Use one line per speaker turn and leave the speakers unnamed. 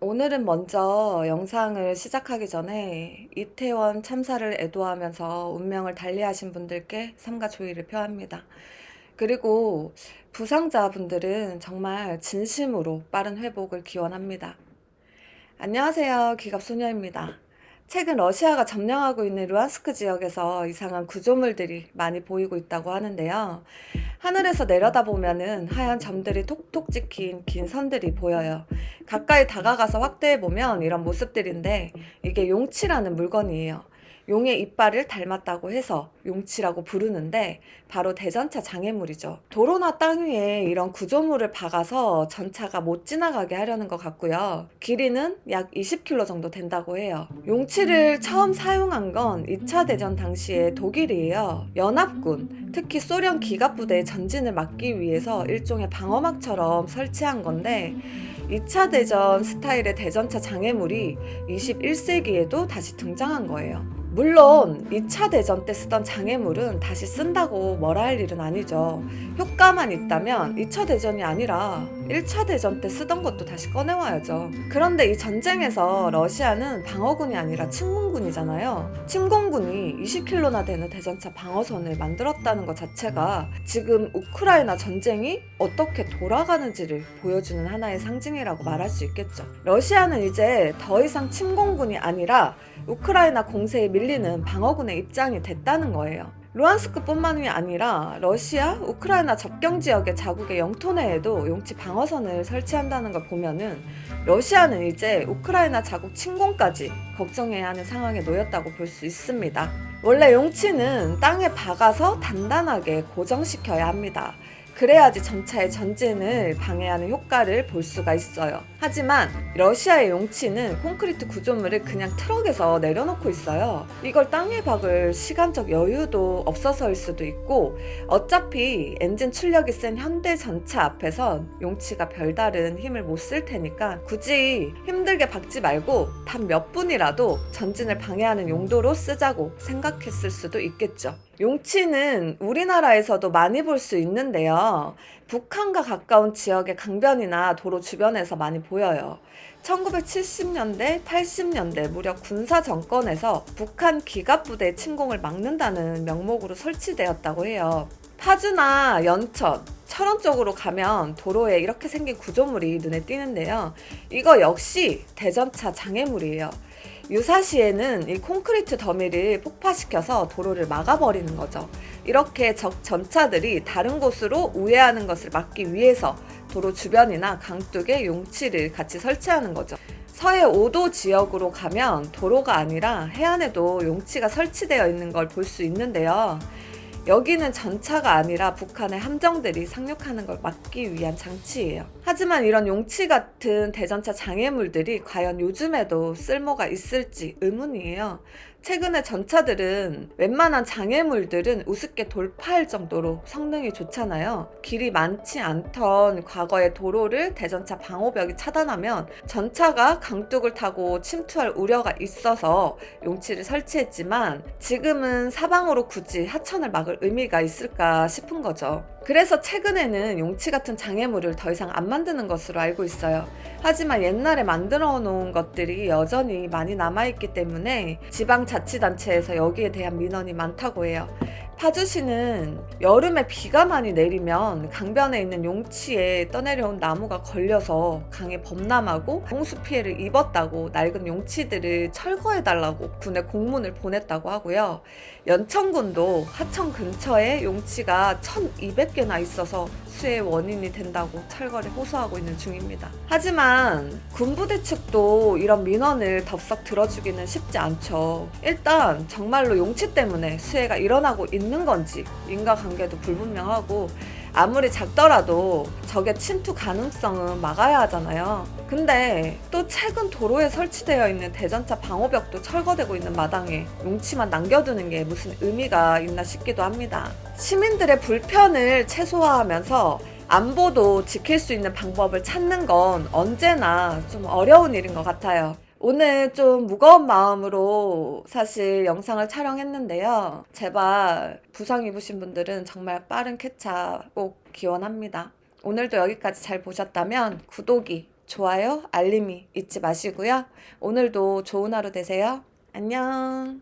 오늘은 먼저 영상을 시작하기 전에 이태원 참사를 애도하면서 운명을 달리하신 분들께 삼가 조의를 표합니다. 그리고 부상자분들은 정말 진심으로 빠른 회복을 기원합니다. 안녕하세요. 기갑소녀입니다. 최근 러시아가 점령하고 있는 루안스크 지역에서 이상한 구조물들이 많이 보이고 있다고 하는데요. 하늘에서 내려다보면은 하얀 점들이 톡톡 찍힌 긴 선들이 보여요. 가까이 다가가서 확대해보면 이런 모습들인데 이게 용치라는 물건이에요. 용의 이빨을 닮았다고 해서 용치라고 부르는데 바로 대전차 장애물이죠. 도로나 땅 위에 이런 구조물을 박아서 전차가 못 지나가게 하려는 것 같고요. 길이는 약 20km 정도 된다고 해요. 용치를 처음 사용한 건 2차 대전 당시에 독일이에요. 연합군, 특히 소련 기갑부대의 전진을 막기 위해서 일종의 방어막처럼 설치한 건데 2차 대전 스타일의 대전차 장애물이 21세기에도 다시 등장한 거예요. 물론 2차 대전 때 쓰던 장애물은 다시 쓴다고 뭐라 할 일은 아니죠. 효과만 있다면 2차 대전이 아니라 1차 대전 때 쓰던 것도 다시 꺼내와야죠. 그런데 이 전쟁에서 러시아는 방어군이 아니라 침공군이잖아요. 침공군이 20km나 되는 대전차 방어선을 만들었다는 것 자체가 지금 우크라이나 전쟁이 어떻게 돌아가는지를 보여주는 하나의 상징이라고 말할 수 있겠죠. 러시아는 이제 더 이상 침공군이 아니라 우크라이나 공세에 밀리는 방어군의 입장이 됐다는 거예요. 루안스크뿐만이 아니라 러시아, 우크라이나 접경 지역의 자국의 영토 내에도 용치 방어선을 설치한다는 걸 보면은 러시아는 이제 우크라이나 자국 침공까지 걱정해야 하는 상황에 놓였다고 볼 수 있습니다. 원래 용치는 땅에 박아서 단단하게 고정시켜야 합니다. 그래야지 전차의 전진을 방해하는 효과를 볼 수가 있어요. 하지만 러시아의 용치는 콘크리트 구조물을 그냥 트럭에서 내려놓고 있어요. 이걸 땅에 박을 시간적 여유도 없어서일 수도 있고 어차피 엔진 출력이 센 현대 전차 앞에선 용치가 별다른 힘을 못 쓸 테니까 굳이 힘들게 박지 말고 단 몇 분이라도 전진을 방해하는 용도로 쓰자고 생각했을 수도 있겠죠. 용치는 우리나라에서도 많이 볼 수 있는데요. 북한과 가까운 지역의 강변이나 도로 주변에서 많이 보여요. 1970년대, 80년대 무렵 군사 정권에서 북한 기갑부대 침공을 막는다는 명목으로 설치되었다고 해요. 파주나 연천, 철원 쪽으로 가면 도로에 이렇게 생긴 구조물이 눈에 띄는데요. 이거 역시 대전차 장애물이에요. 유사시에는 이 콘크리트 더미를 폭파시켜서 도로를 막아버리는 거죠. 이렇게 적 전차들이 다른 곳으로 우회하는 것을 막기 위해서 도로 주변이나 강둑에 용치를 같이 설치하는 거죠. 서해 5도 지역으로 가면 도로가 아니라 해안에도 용치가 설치되어 있는 걸 볼 수 있는데요. 여기는 전차가 아니라 북한의 함정들이 상륙하는 걸 막기 위한 장치예요. 하지만 이런 용치 같은 대전차 장애물들이 과연 요즘에도 쓸모가 있을지 의문이에요. 최근에 전차들은 웬만한 장애물들은 우습게 돌파할 정도로 성능이 좋잖아요. 길이 많지 않던 과거의 도로를 대전차 방호벽이 차단하면 전차가 강둑을 타고 침투할 우려가 있어서 용치를 설치했지만 지금은 사방으로 굳이 하천을 막을 의미가 있을까 싶은 거죠. 그래서 최근에는 용치 같은 장애물을 더 이상 안 만드는 것으로 알고 있어요. 하지만 옛날에 만들어 놓은 것들이 여전히 많이 남아있기 때문에 지방자치단체에서 여기에 대한 민원이 많다고 해요. 파주시는 여름에 비가 많이 내리면 강변에 있는 용치에 떠내려온 나무가 걸려서 강에 범람하고 홍수 피해를 입었다고 낡은 용치들을 철거해달라고 군에 공문을 보냈다고 하고요. 연천군도 하천 근처에 용치가 1200개나 있어서 수해의 원인이 된다고 철거를 호소하고 있는 중입니다. 하지만 군부대 측도 이런 민원을 덥석 들어주기는 쉽지 않죠. 일단 정말로 용치 때문에 수해가 일어나고 있는 건지 인과관계도 불분명하고 아무리 작더라도 적의 침투 가능성은 막아야 하잖아요. 근데 또 최근 도로에 설치되어 있는 대전차 방호벽도 철거되고 있는 마당에 용치만 남겨두는 게 무슨 의미가 있나 싶기도 합니다. 시민들의 불편을 최소화하면서 안보도 지킬 수 있는 방법을 찾는 건 언제나 좀 어려운 일인 것 같아요. 오늘 좀 무거운 마음으로 사실 영상을 촬영했는데요. 제발 부상 입으신 분들은 정말 빠른 쾌차 꼭 기원합니다. 오늘도 여기까지 잘 보셨다면 구독이, 좋아요, 알림이 잊지 마시고요. 오늘도 좋은 하루 되세요. 안녕.